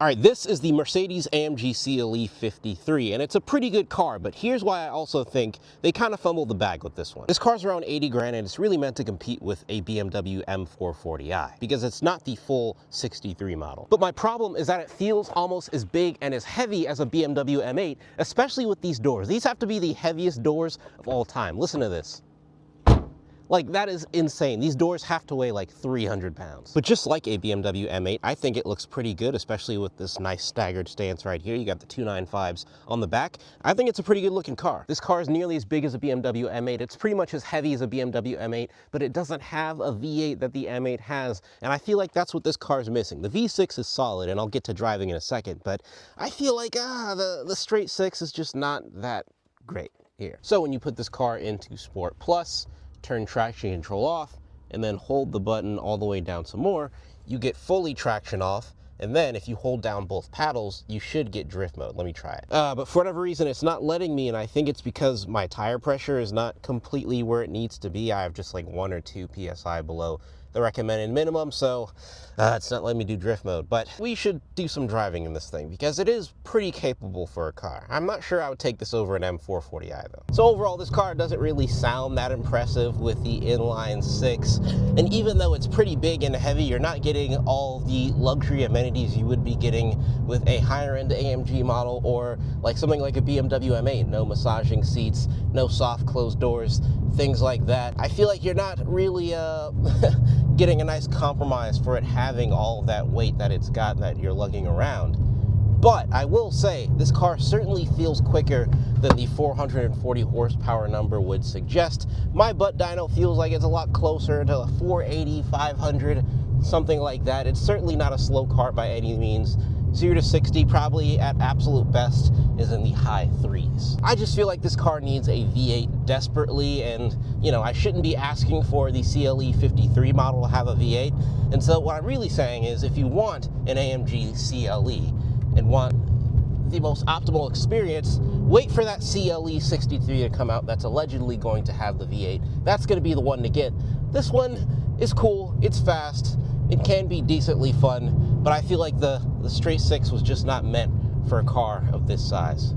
All right, this is the Mercedes AMG CLE 53, and it's a pretty good car, but here's why I also think they kind of fumbled the bag with this one. This car's around 80 grand, and it's really meant to compete with a BMW M440i, because it's not the full 63 model. But my problem is that it feels almost as big and as heavy as a BMW M8, especially with these doors. These have to be the heaviest doors of all time. Listen to this. Like, that is insane. These doors have to weigh like 300 pounds. But just like a BMW M8, I think it looks pretty good, especially with this nice staggered stance right here. You got the 295s on the back. I think it's a pretty good looking car. This car is nearly as big as a BMW M8. It's pretty much as heavy as a BMW M8, but it doesn't have a V8 that the M8 has. And I feel like that's what this car is missing. The V6 is solid, and I'll get to driving in a second, but I feel like the straight 6 is just not that great here. So when you put this car into Sport Plus, turn traction control off, and then hold the button all the way down some more, you get fully traction off, and then if you hold down both paddles, you should get drift mode. Let me try it. But for whatever reason, it's not letting me, and I think it's because my tire pressure is not completely where it needs to be. I have just like 1 or 2 PSI below the recommended minimum, so it's not letting me do drift mode. But we should do some driving in this thing because it is pretty capable for a car. I'm not sure I would take this over an M440i though. So overall, this car doesn't really sound that impressive with the inline 6. And even though it's pretty big and heavy, you're not getting all the luxury amenities you would be getting with a higher end AMG model or like something like a BMW M8. No massaging seats, no soft closed doors, things like that. I feel like you're not really getting a nice compromise for it having all of that weight that it's got that you're lugging around. But I will say, this car certainly feels quicker than the 440 horsepower number would suggest. My butt dyno feels like it's a lot closer to 480, 500, something like that. It's certainly not a slow car by any means. 0 to 60 probably at absolute best is in the high 3s. I just feel like this car needs a V8 desperately, and you know, I shouldn't be asking for the CLE 53 model to have a V8. And so what I'm really saying is, if you want an AMG CLE and want the most optimal experience, wait for that CLE 63 to come out that's allegedly going to have the V8. That's going to be the one to get. This one is cool, it's fast, it can be decently fun, but I feel like the straight 6 was just not meant for a car of this size.